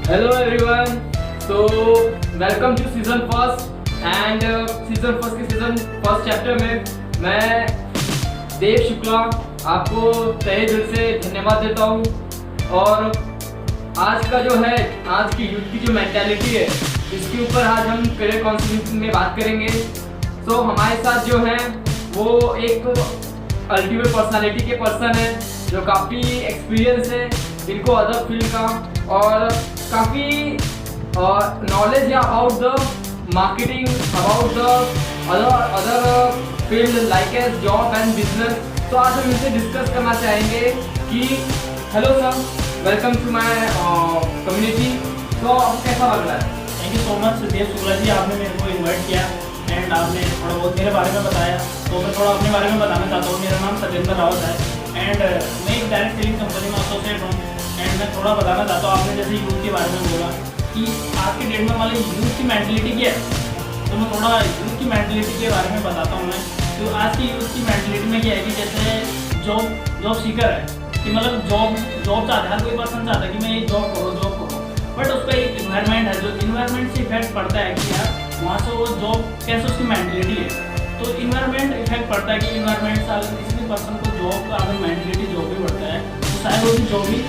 Hello everyone. So welcome to season first and season first के season first chapter में मैं देव शुक्ला आपको तहे दिल से धन्यवाद देता हूँ। और आज का जो है आज की यूथ की जो मेंटालिटी है इसके ऊपर आज हम करियर काउंसलिंग में बात करेंगे। तो हमारे साथ जो है वो एक अल्टीमेट पर्सनालिटी के पर्सन है जो काफ़ी एक्सपीरियंस है इनको अदर फील्ड का और काफ़ी नॉलेज है about the marketing, about the other field like as job and business. तो आज हम इनसे डिस्कस करना चाहेंगे कि hello sir, welcome to my community. तो आपको कैसा लग रहा है? Thank you so much Dev Shukla ji, आपने मेरे को इन्वाइट किया एंड आपने थोड़ा बहुत मेरे बारे में बताया। तो मैं थोड़ा अपने बारे में बताना चाहता हूँ। मेरा नाम सत्येंद्र रावत है एंड मैं एक डायरेक्ट सेलिंग कंपनी में एसोसिएट हूँ। एंड मैं थोड़ा बताना चाहता हूँ, आपने जैसे यूथ के बारे में बोला कि आज के डेट में मान लीजिए यूथ की मेंटलिटी क्या है, तो मैं थोड़ा यूथ की मेंटलिटी के बारे में बताता हूँ। मैं तो आज की यूथ की मेंटलिटी में क्या है कि जैसे जॉब सीकर है कि मतलब जॉब चाहता है, हर कोई पर्सन चाहता है कि मैं ये जॉब करूँ, बट उसका एक इन्वायरमेंट है, जो इन्वायरमेंट से इफेक्ट पड़ता है कि यार वहाँ से वो जॉब कैसे उसकी मेंटलिटी है। तो इन्वायरमेंट इफेक्ट पड़ता है कि इन्वायरमेंट से अगर किसी भी पर्सन को जॉब का अगर मेंटलिटी जॉब भी बढ़ता है तो शायद वो भी जॉब ही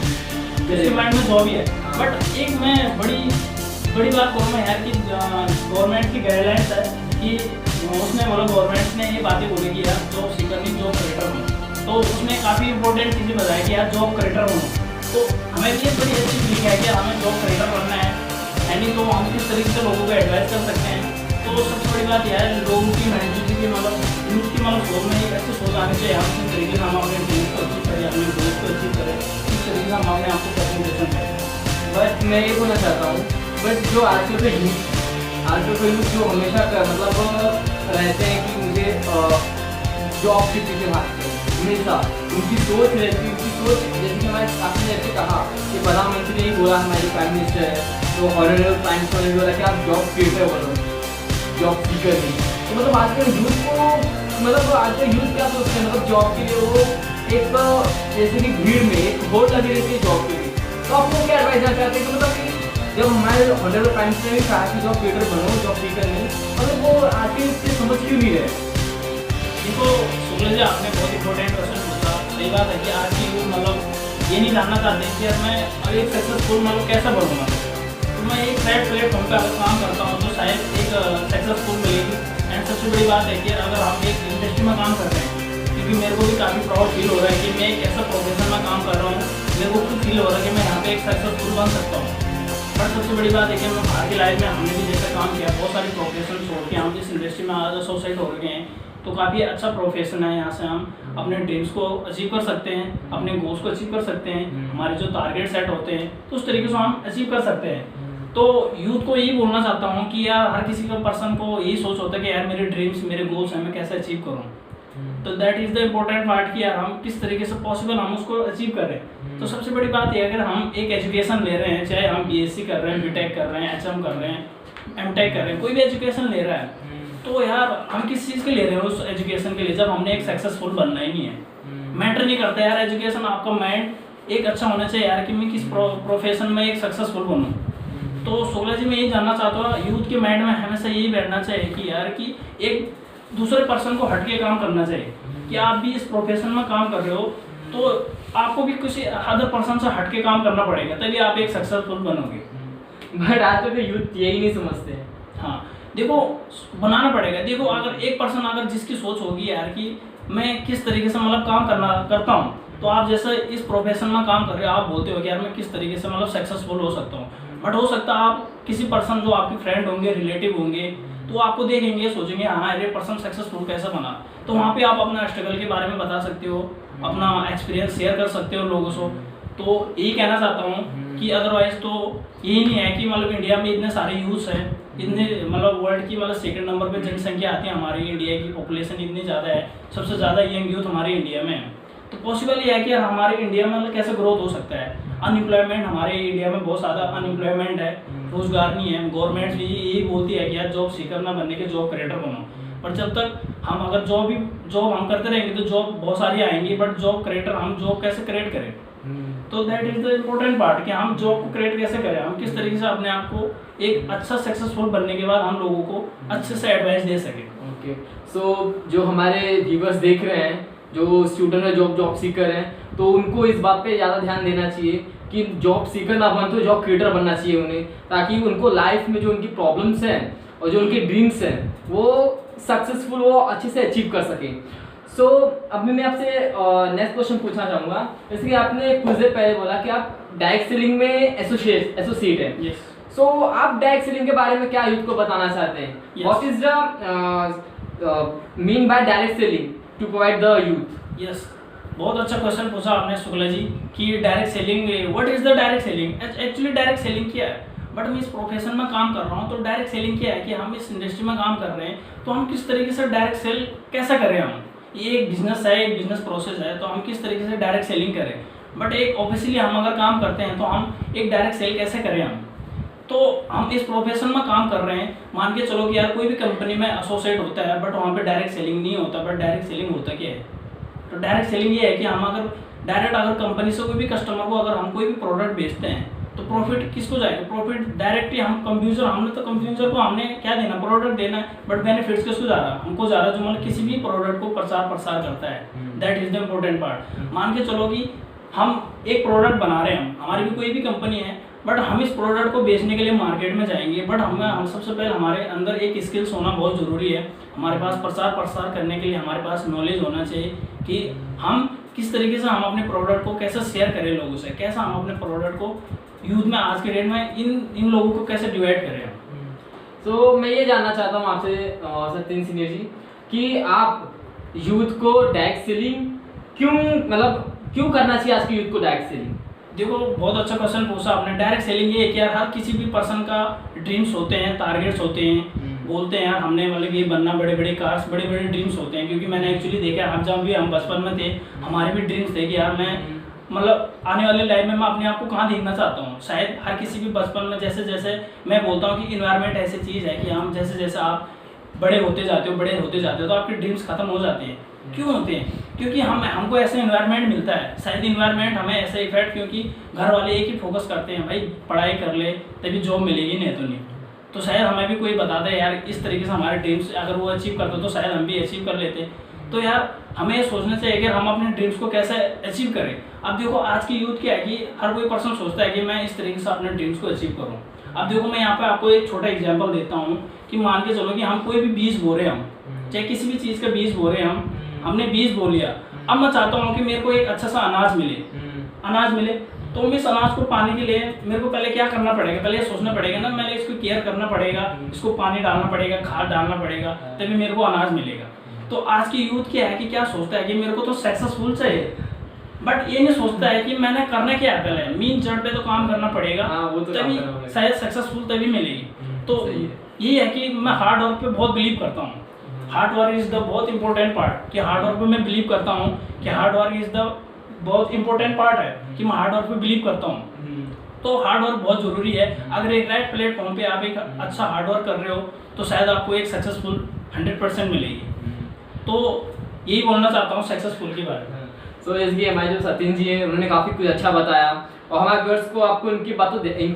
उसके माइंड में जॉब ही है। बट एक मैं बड़ी बात कहूँगा यार कि गवर्नमेंट की गाइडलाइंस है कि उसने बोला, गवर्नमेंट ने ये बातें बोली कि यार जॉब सीकर नहीं जॉब क्रिएटर बनो। तो उसमें काफ़ी इंपॉर्टेंट चीज़ें बताया कि यार जॉब क्रिएटर बनो। तो हमें ये बड़ी अच्छी फीलिंग है कि हमें जॉब क्रिएटर बनना है यानी तो हम किस तरीके से लोगों को एडवाइस कर सकते हैं। तो सबसे बड़ी बात यह है लोगों की मेंटलिटी की मतलब यूथ की मतलब सोच में एक अच्छी सोच आनी चाहिए। हम किस तरीके से हम अपने ड्रीम को अचीव करें, अपने गोल्स को अचीव करें, किस तरीके से हम अपने आप को प्रेजेंटेशन करें। बट मैं ये बोलना चाहता हूँ, बट जो आजकल के यूथ जो हमेशा मतलब रहते हैं कि मुझे जॉब के पीछे भागते हैं, हमेशा उनकी सोच रहती है, उनकी सोच जैसे कि हमारे आपने जैसे कहा कि प्रधानमंत्री ने ही बोला, हमारे प्राइम मिनिस्टर है तो ऑनरेबल प्राइम मिनिस्टर ने बोला कि आप जॉब क्रिएटर बनो, जॉब सीकर नहीं। तो मतलब आजकल यूथ को मतलब आजकल यूथ क्या सोचते हैं, मतलब जॉब के लिए वो एक जैसे कि भीड़ में एक होड़ लगी रहती है जॉब के लिए। तो आपको क्या एडवाइस देना चाहते हैं कि मतलब कि जब हमारे ऑनरेबल प्राइम मिनिस्टर ने भी कहा कि जॉब क्रिएटर बनो, जॉब सीकर नहीं, मतलब वो आके इससे समझ क्यों नहीं रहे? देखो शुक्ला जी, आपने बहुत इंपॉर्टेंट क्वेश्चन पूछा। सही बात है कि आज की यूथ मतलब ये नहीं जानना चाहते कि यार मैं अब एक सक्सेसफुल मतलब कैसा बनूँगा। तो मैं एक प्लेटफॉर्म पे अगर काम करता हूँ तो शायद एक सक्सेसफुल मिलेगी। एंड सबसे बड़ी बात है कि अगर हम एक इंडस्ट्री में काम कर रहे हैं, क्योंकि मेरे को भी काफ़ी प्राउड फील हो रहा है कि मैं एक ऐसा प्रोफेशन में काम कर रहा हूँ, मेरे को खुद फील हो रहा है कि मैं यहाँ पे एक सक्सेसफुल बन सकता हूँ। बट सबसे बड़ी बात है कि मैं बाहर की लाइफ में हमने भी जैसे काम किया, बहुत सारे प्रोफेशन छोड़ के हम जिस इंडस्ट्री में आज एसोसिएट हो गए हैं, तो काफ़ी अच्छा प्रोफेशन है। यहाँ से हम अपने ड्रीम्स को अचीव कर सकते हैं, अपने गोल्स को अचीव कर सकते हैं, हमारे जो टारगेट सेट होते हैं तो उस तरीके से हम अचीव कर सकते हैं। तो यूथ को यही बोलना चाहता हूँ कि यार हर किसी का पर्सन को यही सोच होता है कि यार मेरे ड्रीम्स मेरे गोल्स हैं, मैं कैसे अचीव करूँ। तो that is the important part कि यार हम किस तरीके से पॉसिबल हम उसको अचीव करें। तो सबसे बड़ी बात है अगर हम एक एजुकेशन ले रहे हैं, चाहे हम बीएससी कर रहे हैं, बीटेक कर रहे हैं, एचएम कर रहे हैं, एमटेक कर रहे हैं, कोई भी एजुकेशन ले रहा है, तो यार हम किस चीज़ के ले रहे हैं उस एजुकेशन के लिए, जब हमने एक सक्सेसफुल बनना ही नहीं है। मैटर नहीं करता यार एजुकेशन, आपका माइंड एक अच्छा होना चाहिए यार कि मैं किस प्रोफेशन में एक सक्सेसफुल बनूँ। तो शुक्ला जी मैं यही जानना चाहता हूँ, यूथ के माइंड में हमेशा यही बैठना चाहिए कि यार कि एक दूसरे पर्सन को हट के काम करना चाहिए कि आप भी इस प्रोफेशन में काम कर रहे हो तो आपको भी किसी अदर पर्सन से हट के काम करना पड़ेगा, तभी आप एक सक्सेसफुल बनोगे। बट आज तो यूथ यही नहीं समझते हैं। हाँ देखो, बनाना पड़ेगा। देखो अगर एक पर्सन अगर जिसकी सोच होगी यार कि मैं किस तरीके से मतलब काम करता हूँ, तो आप जैसे इस प्रोफेशन में काम कर रहे हो, आप बोलते हो कि यार मैं किस तरीके से मतलब सक्सेसफुल हो सकता हूँ। बट हो सकता है आप किसी पर्सन जो आपके फ्रेंड होंगे, रिलेटिव होंगे, तो आपको देखेंगे सोचेंगे हाँ ये पर्सन सक्सेसफुल कैसे बना। तो वहाँ पे आप अपना स्ट्रगल के बारे में बता सकते हो, अपना एक्सपीरियंस शेयर कर सकते हो लोगों से। तो यही कहना चाहता हूँ कि अदरवाइज तो यही नहीं है कि मतलब इंडिया में इतने सारे यूथ्स हैं, इतने मतलब वर्ल्ड की मतलब सेकंड नंबर पे जनसंख्या आती है, हमारी इंडिया की पॉपुलेशन इतनी ज़्यादा है, सबसे ज़्यादा यंग यूथ हमारे इंडिया में है। तो पॉसिबल ये है कि हमारे इंडिया में मतलब कैसे ग्रोथ हो सकता है। अनएम्प्लॉयमेंट हमारे इंडिया में बहुत ज़्यादा अनएम्प्लॉयमेंट है, रोजगार नहीं है। गवर्नमेंट भी यही बोलती है कि यार जॉब सीकर ना बनने के जॉब क्रिएटर बनो। पर जब तक हम अगर जॉब हम करते रहेंगे तो जॉब बहुत सारी आएंगी, बट जॉब क्रिएटर हम जॉब कैसे क्रिएट करें। तो that is the important part कि हम जॉब को क्रिएट कैसे करें, हम किस तरीके से अपने आप को एक अच्छा सक्सेसफुल बनने के बाद हम लोगों को अच्छे से एडवाइस दे सकें। ओके, सो जो हमारे व्यूवर्स देख रहे हैं, जो स्टूडेंट है, जॉब सीकर हैं, तो उनको इस बात पे ज़्यादा ध्यान देना चाहिए कि जॉब सीकर ना बन तो जॉब क्रिएटर बनना चाहिए उन्हें, ताकि उनको लाइफ में जो उनकी प्रॉब्लम्स हैं और जो उनके ड्रीम्स हैं वो सक्सेसफुल, वो अच्छे से अचीव कर सकें। सो अभी मैं आपसे नेक्स्ट क्वेश्चन पूछना चाहूँगा। जैसे कि आपने कुछ देर पहले बोला कि आप डायरेक्ट सेलिंग में एसोसिएट हैं। यस। सो आप डायरेक्ट सेलिंग के बारे में क्या यूथ को बताना चाहते हैं? Yes. What is the mean by direct selling to provide the youth? Yes, बहुत अच्छा क्वेश्चन पूछा आपने शुक्ला जी कि direct selling, what is the direct selling? Actually direct selling क्या है, बट मैं इस प्रोफेशन में काम कर रहा हूँ, तो डायरेक्ट सेलिंग क्या है कि हम इस इंडस्ट्री में काम कर रहे हैं, तो हम किस तरीके से डायरेक्ट सेल कैसे करें। हम ये एक बिजनेस है, एक बिजनेस प्रोसेस है, तो हम किस तरीके से डायरेक्ट सेलिंग करें। बट एक ऑब्वियसली हम अगर काम करते हैं तो हम एक डायरेक्ट सेल कैसे करें। हम तो हम इस प्रोफेशन में काम कर रहे हैं, मान के चलो कि यार कोई भी कंपनी में एसोसिएट होता है, बट वहाँ पे डायरेक्ट सेलिंग नहीं होता। बट डायरेक्ट सेलिंग होता क्या है? तो डायरेक्ट सेलिंग ये है कि हम अगर डायरेक्ट अगर कंपनी से कोई भी कस्टमर को अगर हम कोई भी प्रोडक्ट बेचते हैं तो प्रॉफिट किसको जाएगा? प्रॉफिट डायरेक्टली हम कंफ्यूजर को हमने क्या देना, प्रोडक्ट देना है, बट बेनिफिट्स किसको जा रहा? हमको जा रहा जो मतलब किसी भी प्रोडक्ट को प्रसार करता है। That is the important part. मान के चलो कि हम एक प्रोडक्ट बना रहे हैं, हमारी भी कोई भी कंपनी है, बट हम इस प्रोडक्ट को बेचने के लिए मार्केट में जाएंगे, बट हम सबसे पहले हमारे अंदर एक स्किल्स होना बहुत ज़रूरी है। हमारे पास प्रसार करने के लिए हमारे पास नॉलेज होना चाहिए कि हम किस तरीके से हम अपने प्रोडक्ट को कैसे शेयर करें लोगों से, कैसा हम अपने प्रोडक्ट को यूथ में आज के डेट में इन लोगों को कैसे डिवाइड करें। तो मैं ये जानना चाहता हूँ आपसे सत्येंद्र सीनियर जी कि आप यूथ को डायरेक्ट सेलिंग क्यों करना चाहिए आज के यूथ को डायरेक्ट सेलिंग? देखो, बहुत अच्छा क्वेश्चन पूछा आपने। डायरेक्ट सेलिंग ये है कि यार हर किसी भी पर्सन का ड्रीम्स होते हैं, टारगेट्स होते हैं, बोलते हैं यार हमने मतलब ये बनना, बड़े बड़े कार्स, बड़े बड़े ड्रीम्स होते हैं। क्योंकि मैंने एक्चुअली देखा, हम जब भी हम बचपन में थे हमारे भी ड्रीम्स थे कि यार मैं मतलब आने वाले लाइफ में मैं अपने आप को कहाँ देखना चाहता हूँ। शायद हर किसी भी बचपन में जैसे जैसे मैं बोलता हूँ कि इन्वायरमेंट ऐसी चीज़ है कि हम जैसे जैसे आप बड़े होते जाते हो तो आपके ड्रीम्स खत्म हो जाते हैं। क्यों होते हैं? क्योंकि हमको ऐसा इन्वायरमेंट मिलता है, शायद इन्वायरमेंट हमें ऐसा इफेक्ट, क्योंकि घर वाले एक ही फोकस करते हैं, भाई पढ़ाई कर ले तभी जॉब मिलेगी, नहीं तो नहीं। तो शायद हमें भी कोई बताता है यार इस तरीके से हमारे ड्रीम्स अगर वो अचीव करते तो शायद हम भी अचीव कर लेते। तो यार हमें ये सोचना चाहिए कि हम अपने ड्रीम्स को कैसे अचीव करें। अब देखो, आज की यूथ क्या है कि हर कोई पर्सन सोचता है कि मैं इस तरीके से अपने ड्रीम्स को अचीव करूँ। अब देखो, मैं यहाँ पे आपको एक छोटा एग्जांपल देता हूँ कि मान के चलो कि हम कोई भी बीज बो रहे हैं, हम चाहे किसी भी चीज़ का बीज बो रहे हैं, हमने बीज बो लिया। अब मैं चाहता हूँ कि मेरे को एक अच्छा सा अनाज मिले, तो इस अनाज को पाने के लिए मेरे को पहले क्या करना पड़ेगा? पहले ये सोचना पड़ेगा ना, मैंने इसको केयर करना पड़ेगा, इसको पानी डालना पड़ेगा, खाद डालना पड़ेगा, तभी मेरे को अनाज मिलेगा। तो आज की यूथ क्या है कि क्या सोचता है कि मेरे को तो सक्सेसफुल चाहिए, बट ये नहीं सोचता है कि मैंने करना क्या है। पहले मीन जड़ पे तो काम करना पड़ेगा, तभी शायद सक्सेसफुल तभी मिलेगी। तो ये है कि मैं हार्ड वर्क पे बहुत बिलीव करता हूँ। हार्ड वर्क इज द बहुत इंपॉर्टेंट पार्ट कि हार्ड वर्क पे मैं बिलीव करता हूँ कि हार्ड वर्क इज द बहुत इंपॉर्टेंट पार्ट है कि मैं हार्ड वर्क पे बिलीव करता हूँ। तो हार्ड वर्क बहुत जरूरी है। अगर एक राइट प्लेटफॉर्म पे आप एक अच्छा हार्ड वर्क कर रहे हो तो शायद आपको एक सक्सेसफुल 100% मिलेगी। तो यही बोलना चाहता हूँ सक्सेसफुल के बारे में। सो इसलिए हमारे जो सत्येंद्र जी हैं उन्होंने काफ़ी कुछ अच्छा बताया, और हमारे व्यूअर्स को आपको इनकी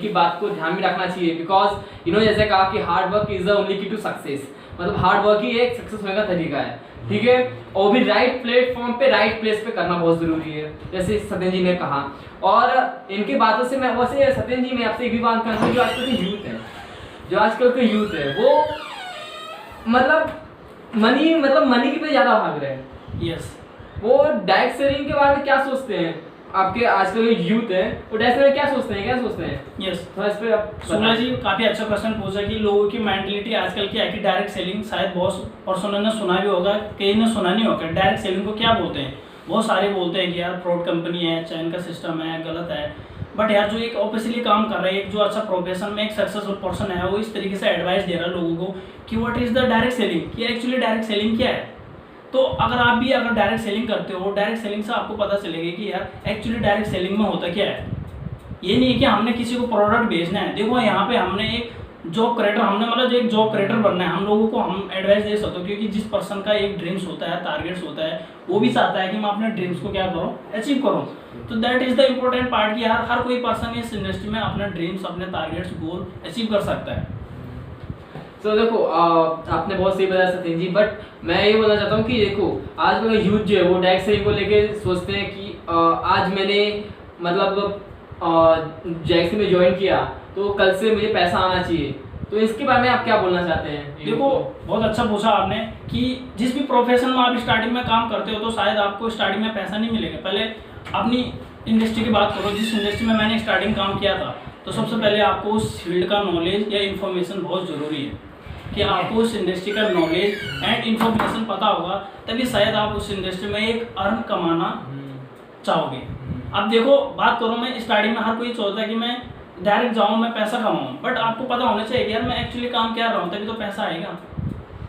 बात को ध्यान में रखना चाहिए, बिकॉज जैसे कहा कि hard work is the only की टू सक्सेस, मतलब हार्ड वर्क ही एक सक्सेस होने का तरीका है, ठीक है। और भी राइट प्लेटफॉर्म पे राइट प्लेस पे करना बहुत जरूरी है, जैसे सत्येंद्र जी ने कहा। और इनकी बातों से मैं वैसे सत्येंद्र जी मैं आपसे एक भी बात करना जो आजकल के यूथ है वो मतलब मनी की पे ज्यादा भाग रहे हैं। यस, वो डायरेक्ट सेलिंग के बारे में क्या सोचते हैं? आपके आजकल के यूथ है वो डायरेक्ट सेलिंग क्या सोचते हैं? यस, थोड़ा इस पे आप सुना जी काफी अच्छा क्वेश्चन पूछा कि लोगों की मेंटलिटी आजकल की है कि डायरेक्ट सेलिंग, शायद बहुत पर्सनों ने सुना भी होगा, कई ने सुना नहीं होगा। डायरेक्ट सेलिंग को क्या बोलते हैं? बहुत सारे बोलते हैं कि यार फ्रॉड कंपनी है, चैन का सिस्टम है, गलत है। बट यार जो एक ऑफिशियली काम कर रहा है, एक जो अच्छा प्रोफेशन में एक सक्सेसफुल पर्सन है, वो इस तरीके से एडवाइस दे रहा है लोगों को कि what is the direct selling, कि एक्चुअली डायरेक्ट सेलिंग क्या है। तो अगर आप भी अगर डायरेक्ट सेलिंग करते हो, डायरेक्ट सेलिंग से आपको पता चलेगा कि यार एक्चुअली डायरेक्ट सेलिंग में होता क्या है। ये नहीं है कि हमने किसी को प्रोडक्ट बेचना है। देखो यहाँ पे हमने एक जॉब क्रिएटर हमने मतलब जो एक जॉब क्रिएटर बनना है, हम लोगों को हम एडवाइस दे सकते हो, क्योंकि जिस पर्सन का एक ड्रीम्स होता है, टारगेट्स होता है, वो भी चाहता है कि मैं अपने ड्रीम्स को क्या करूं, अचीव करूं। तो that is the important part कि हर कोई पर्सन इस इंडस्ट्री में अपने ड्रीम्स, अपने टारगेट्स, गोल अचीव कर सकता है। तो देखो आपने बहुत सही बताया सत्येंद्र जी, बट मैं ये बोलना चाहता हूँ कि देखो आज का यूथ जो है वो डायरेक्ट सेलिंग को लेके सोचते हैं कि आज मैंने मतलब जैक्सी में ज्वाइन किया तो कल से मुझे पैसा आना चाहिए। तो इसके बारे में आप क्या बोलना चाहते हैं? देखो बहुत अच्छा पूछा आपने कि जिस भी प्रोफेशन में आप स्टार्टिंग में काम करते हो तो शायद आपको स्टार्टिंग में पैसा नहीं मिलेगा। पहले अपनी इंडस्ट्री की बात करो, जिस इंडस्ट्री में मैंने स्टार्टिंग काम किया था, तो सबसे पहले आपको उस फील्ड का नॉलेज या इन्फॉर्मेशन बहुत ज़रूरी है कि आपको उस इंडस्ट्री का नॉलेज एंड इन्फॉर्मेशन पता होगा, तभी शायद आप उस इंडस्ट्री में एक अर्न कमाना चाहोगे। अब देखो बात करूँ, मैं स्टार्टिंग में हर कोई चाहता है कि मैं डायरेक्ट जाऊँ, मैं पैसा कमाऊँ, बट आपको पता होना चाहिए कि यार मैं एक्चुअली काम क्या रहा हूँ, तभी तो पैसा आएगा।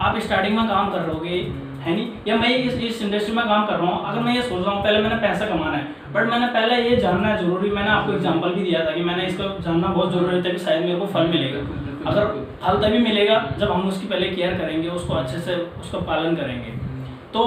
आप स्टार्टिंग में काम कर रहोगे है नहीं, या मैं इस इंडस्ट्री में काम कर रहा हूँ, अगर मैं ये सोच रहा हूँ पहले मैंने पैसा कमाना है, बट मैंने पहले ये जानना है जरूरी। मैंने आपको एग्जांपल भी दिया था कि मैंने इसको जानना बहुत जरूरी है, तभी शायद मेरे को फल मिलेगा। अगर फल तभी मिलेगा जब हम उसकी पहले केयर करेंगे, उसको अच्छे से उसका पालन करेंगे। तो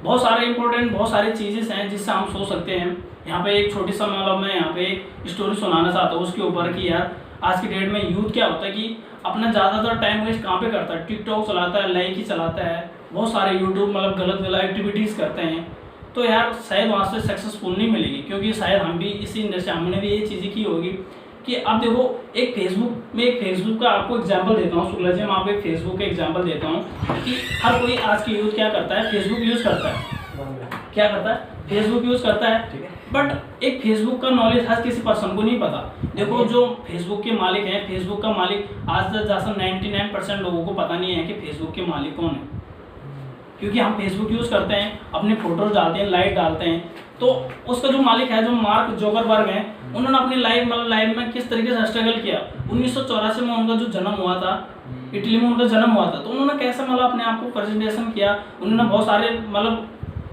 बहुत सारे इंपॉर्टेंट बहुत सारी चीज़ें हैं जिससे हम सोच सकते हैं। यहाँ पे एक छोटी सा मतलब मैं यहाँ पे एक स्टोरी सुनाना चाहता हूँ उसके ऊपर कि यार आज की डेट में यूथ क्या होता है कि अपना ज़्यादातर टाइम वेस्ट कहाँ पे करता है, टिकटॉक चलाता है, लाइक ही चलाता है, बहुत सारे यूट्यूब मतलब गलत गलत एक्टिविटीज़ करते हैं। तो यार शायद वहाँ से सक्सेसफुल नहीं मिलेगी, क्योंकि शायद हम भी इसी इंडस्ट्री हमने भी ये चीज़ें की होगी कि अब देखो एक फेसबुक का आपको एग्जांपल देता हूँ शुक्ला जी, मैं आपको एक फेसबुक का एग्जांपल देता हूँ कि हर कोई आज की यूथ क्या करता है, फेसबुक यूज़ करता है, क्या करता है, फेसबुक यूज़ करता है, बट एक फेसबुक का नॉलेज हर किसी पर्सन को नहीं पता। देखो जो फेसबुक के मालिक हैं, फेसबुक का मालिक आज तक जैसा 99% लोगों को पता नहीं है कि फेसबुक के मालिक कौन है, क्योंकि हम फेसबुक यूज़ करते हैं, अपने फोटोज डालते हैं, लाइक डालते हैं, तो उसका जो मालिक है, जो मार्क जुकरबर्ग है, उन्होंने अपनी लाइफ में किस तरीके से स्ट्रगल किया। 1984 में उनका जो जन्म हुआ था, इटली में उनका जन्म हुआ था, तो उन्होंने कैसे मतलब अपने आप को प्रेजेंटेशन किया, उन्होंने बहुत सारे मतलब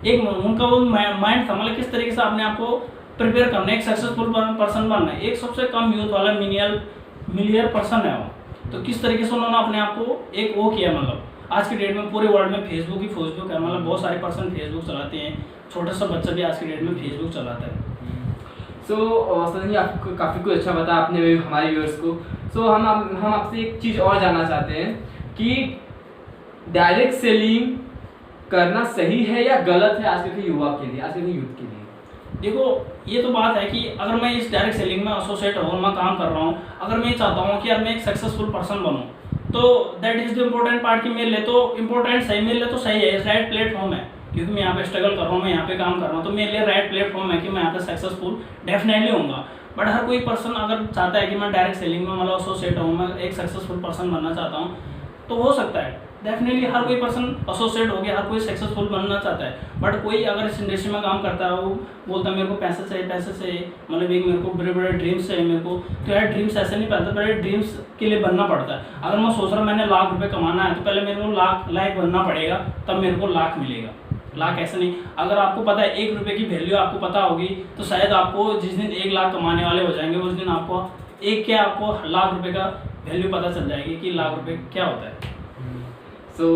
एक उनका वो माइंड था मतलब किस तरीके से अपने आप को प्रिपेयर करना है, एक सक्सेसफुल पर्सन बनना है। एक सबसे कम यूथ वाला मिलियनियर पर्सन है वो, तो किस तरीके से उन्होंने अपने आप को एक वो किया। मतलब आज की डेट में पूरे वर्ल्ड में फेसबुक है, मतलब बहुत सारे पर्सन फेसबुक चलाते हैं, छोटा सा बच्चा भी आज की डेट में फेसबुक चलाता है। सो सचिन जी आपको काफ़ी कुछ अच्छा बताया आपने हमारे व्यूअर्स को। सो हम आपसे एक चीज़ और जानना चाहते हैं कि डायरेक्ट सेलिंग करना सही है या गलत है आज के युवा के लिए, आज के यूथ के लिए? देखो ये तो बात है कि अगर मैं इस डायरेक्ट सेलिंग में एसोसिएट हूँ, मैं काम कर रहा हूँ, अगर मैं चाहता हूँ कि यार मैं एक सक्सेसफुल पर्सन बनूँ, तो that is the important part कि मेरे लिए तो इम्पोर्टेंट सही, मेरे लिए तो सही है, राइट प्लेटफॉर्म है, क्योंकि मैं यहाँ पे स्ट्रगल कर रहा हूँ, मैं यहाँ पे काम कर रहा हूँ, तो मेरे लिए राइट प्लेटफॉर्म है कि मैं यहाँ पे सक्सेसफुल डेफिनेटली होऊंगा। बट हर कोई पर्सन अगर चाहता है कि मैं डायरेक्ट सेलिंग में मतलब एसोसिएट हूँ, मैं एक सक्सेसफुल पर्सन बनना चाहता हूँ, तो हो सकता है डेफिनेटली हर कोई पर्सन एसोसिएट हो गया, हर कोई सक्सेसफुल बनना चाहता है। बट कोई अगर इस इंडस्ट्री में काम करता है, वो बोलता है मेरे को पैसे चाहिए, मतलब एक मेरे को बड़े बड़े ड्रीम्स चाहिए मेरे को, तो यार ड्रीम्स ऐसे नहीं पैदा, बड़े ड्रीम्स के लिए बनना पड़ता है। अगर मैं सोच रहा हूँ मैंने लाख रुपये कमाना है, तो पहले मेरे को लाख बनना पड़ेगा, तब मेरे को लाख मिलेगा। लाख ऐसे नहीं, अगर आपको पता है 1 रुपये की वैल्यू आपको पता होगी, तो शायद आपको जिस दिन 1 लाख कमाने वाले हो जाएंगे, उस दिन आपको आपको लाख रुपये का वैल्यू पता चल जाएगी कि लाख रुपये क्या होता है। सो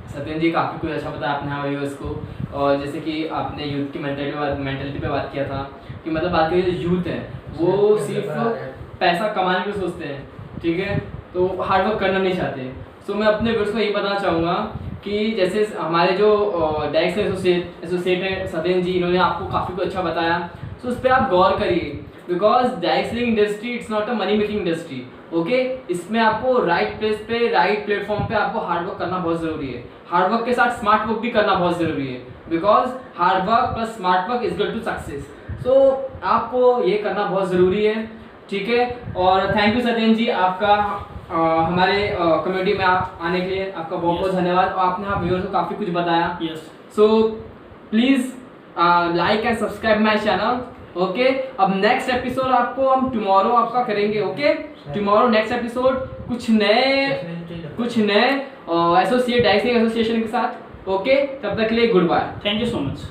सत्येंद्र जी काफ़ी कुछ अच्छा बताया आपने हमारे व्यूअर्स को, और जैसे कि आपने यूथ की मेंटेलिटी पे बात किया था कि मतलब आज के जो यूथ है वो सिर्फ पैसा कमाने को सोचते हैं, ठीक है, तो हार्ड वर्क करना नहीं चाहते। सो मैं अपने व्यूअर्स को यही बताना चाहूँगा कि जैसे हमारे जो डायरेक्ट एसोसिएट हैं सत्येंद्र जी, इन्होंने आपको काफ़ी कुछ अच्छा बताया, सो उस पर आप गौर करिए, because direct selling industry it's not a money making industry, okay. इसमें आपको राइट प्लेस पे, राइट प्लेटफॉर्म पे आपको हार्ड वर्क करना बहुत ज़रूरी है। हार्ड वर्क के साथ स्मार्ट वर्क भी करना बहुत ज़रूरी है, because hard work plus smart work is equal to success. So आपको ये करना बहुत ज़रूरी है, ठीक है। और थैंक यू सत्येंद्र जी, आपका हमारे कम्युनिटी में आने के लिए आपका बहुत बहुत धन्यवाद, और आपने आप व्यूअर्स को काफ़ी कुछ बताया। So please like and subscribe my channel, okay. अब नेक्स्ट एपिसोड आपको हम टुमारो आपका करेंगे, ओके। टुमारो नेक्स्ट एपिसोड कुछ नए एसोसिएट डायरेक्ट सेलिंग एसोसिएशन के साथ, ओके। तब तक के लिए goodbye, thank you so much.